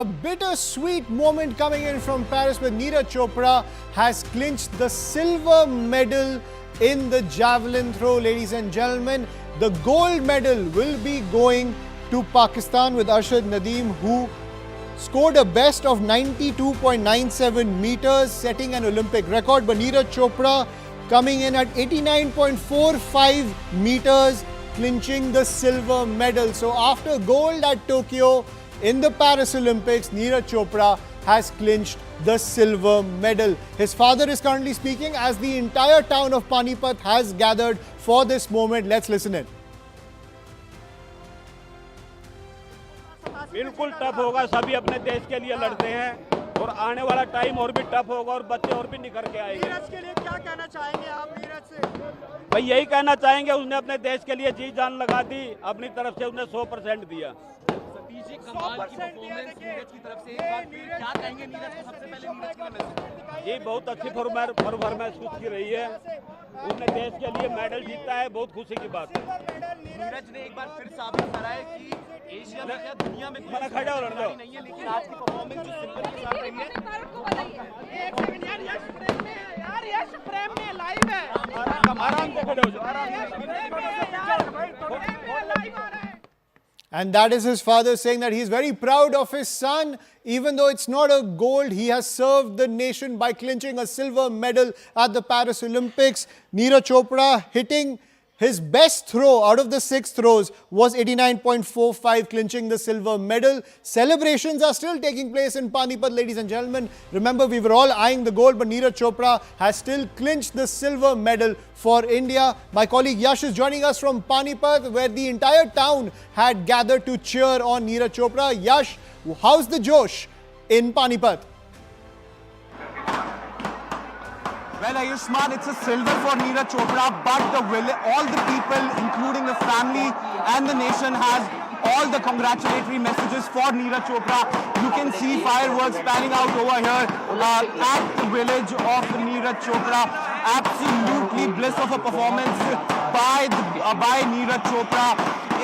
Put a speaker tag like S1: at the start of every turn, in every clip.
S1: A bittersweet moment coming in from Paris where Neeraj Chopra has clinched the silver medal in the javelin throw, ladies and gentlemen. The gold medal will be going to Pakistan with Arshad Nadeem, who scored a best of 92.97 meters, setting an Olympic record. But Neeraj Chopra coming in at 89.45 meters, clinching the silver medal. So after gold at Tokyo, in the Paris Olympics, Neeraj Chopra has clinched the silver medal. His father is currently speaking as the entire town of Panipat has gathered for this moment. Let's listen in.
S2: बिल्कुल tough होगा, सभी अपने देश के लिए लड़ते हैं और आने वाला टाइम और भी टफ होगा और बच्चे और भी निखर के आएंगे।
S3: नीरज के लिए क्या कहना चाहेंगे आप नीरज से?
S2: भाई यही कहना चाहेंगे, उसने अपने देश के लिए जी जान लगा दी, अपनी तरफ से उसने 100% दिया। जी बहुत अच्छी परफॉर्मेंस उसकी रही है, उसने देश के लिए मेडल जीता है, बहुत खुशी की बात है।
S3: नीरज ने एक बार फिर साबित करा है कि एशिया में क्या दुनिया में
S2: मैंने खड़ा हो लड़
S3: नहीं है, लेकिन आज की परफॉर्मेंस जो सिल्वर के साथ रही है। एक सेकंड यार, यश फ्रेम में है यार, यश फ्रेम में लाइव है।
S2: आराम से खड़े हो जाओ, आराम से।
S1: And that is his father saying that he's very proud of his son. Even though it's not a gold, he has served the nation by clinching a silver medal at the Paris Olympics. Neeraj Chopra hitting his best throw out of the 6 throws was 89.45, clinching the silver medal. Celebrations are still taking place in Panipat, ladies and gentlemen. Remember, we were all eyeing the gold, but Neeraj Chopra has still clinched the silver medal for India. My colleague Yash is joining us from Panipat, where the entire town had gathered to cheer on Neeraj Chopra. Yash, how's the Josh in Panipat?
S3: Well, Ayushman, it's a silver for Neeraj Chopra, but all the people, including the family and the nation, has all the congratulatory messages for Neeraj Chopra. You can see fireworks panning out over here at the village of Neeraj Chopra. Absolutely bliss of a performance by Neeraj Chopra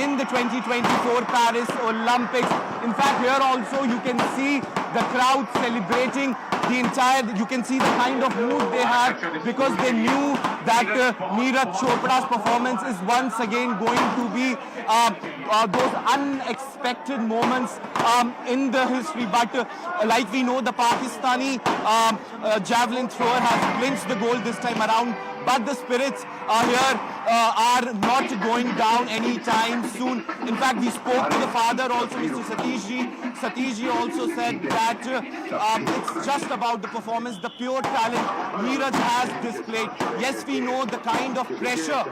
S3: in the 2024 Paris Olympics. In fact, here also you can see the crowd celebrating the entire, you can see the kind of mood they had because they knew that Neeraj Chopra's performance is once again going to be those unexpected moments in the history. But like we know, the Pakistani javelin thrower has clinched the gold this time around. But the spirits here are not going down anytime soon. In fact, we spoke to the father also, Mr. Satish Ji. Satish Ji also said that it's just about the performance, the pure talent Neeraj has displayed. Yes, we know the kind of pressure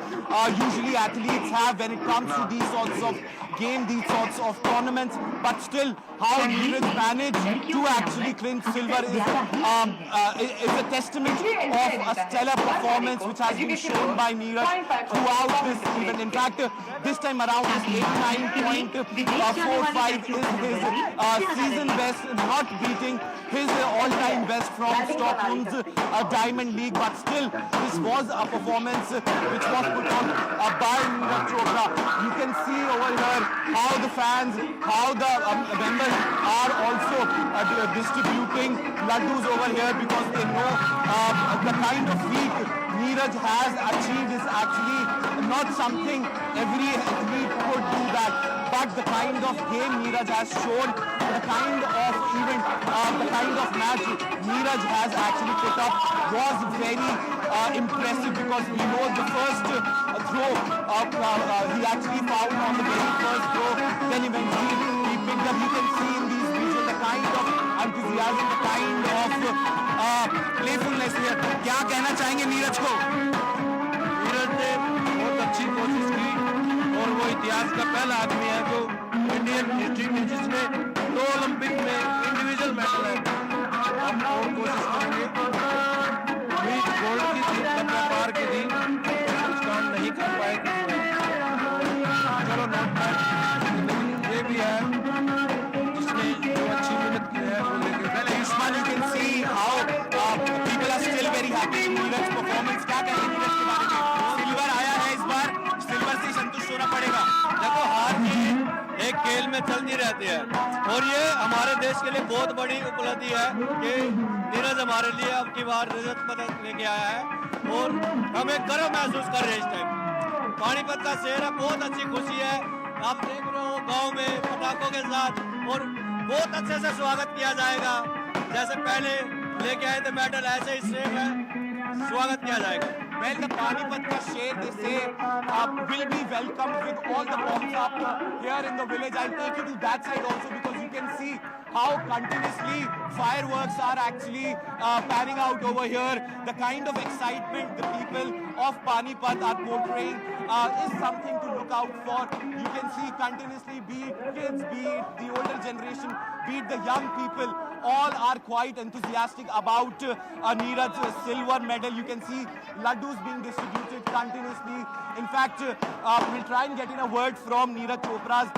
S3: usually athletes have when it comes to these sorts of games, these sorts of tournaments. But still, how Neeraj managed to actually clinch silver is a testament of a stellar performance which has been shown by Neeraj throughout this event. In fact, this time around his 89.45 is his season best, not beating his all-time best from Stockholm's Diamond League. But still, this was a performance which was put on by Neeraj Chopra. You can see over here how the fans, how the members are also distributing laddus over here because they know the kind of feat Neeraj has achieved is actually not something every athlete could do that. But the kind of game Neeraj has shown, the kind of event, the kind of match Neeraj has actually put up was very impressive because we know the first throw he actually fouled on the very first throw. Then eventually he picked up. You can see in these visuals the kind of enthusiasm, the kind of playfulness here. क्या कहना चाहेंगे नीरज को?
S4: नीरज ने बहुत अच्छी कोशिश की और वो इतिहास का पहला आदमी है जो इंडियन हिस्ट्री में जिसने 2 ओलंपिक में इंडिविजुअल मेडल है। हम और कोशिश करेंगे, उम्मीद गोल्ड की थी, अपने पार की थी, कुछ काम नहीं कर पाए। चलो नॉट बैड, लेकिन ये भी है जिसने जो अच्छी मेहनत की है वो लेके।
S3: Well, Ayushman, you can see how people are still very happy with Neeraj's performance. क्या कहेंगे नीरज के बारे में? सिल्वर आया है इस बार, सिल्वर से संतुष्ट होना पड़ेगा।
S4: देखो हार जीत एक खेल में चलती रहती है और ये हमारे देश के लिए बहुत बड़ी उपलब्धि है कि नीरज हमारे लिए अब की बार रजत पदक लेके आया है और हमें गर्व महसूस कर रहे हैं इस टाइम। पानीपत का शहर है, बहुत अच्छी खुशी है। आप देख रहे हो गांव में पटाखों के साथ और बहुत अच्छे से स्वागत किया जाएगा। जैसे पहले लेके आए थे मेडल, ऐसे ही सेम है, स्वागत किया जाएगा।
S3: Well, the Panipat ka sher, they say, will be welcomed with all the bombs up here in the village. I'll take you to that side also because you can see how continuously fireworks are actually panning out over here. The kind of excitement the people of Panipat are portraying is something to look out for. You can see continuously, be it kids, be it the older generation, be it the young people, all are quite enthusiastic about Neeraj's silver medal. You can see laddus being distributed continuously. In fact, we'll try and get in a word from Neeraj Chopra's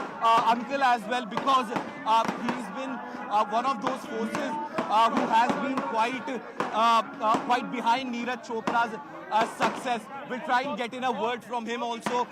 S3: uncle as well because he's been one of those forces who has been quite behind Neeraj Chopra's success. We'll try and get in a word from him also.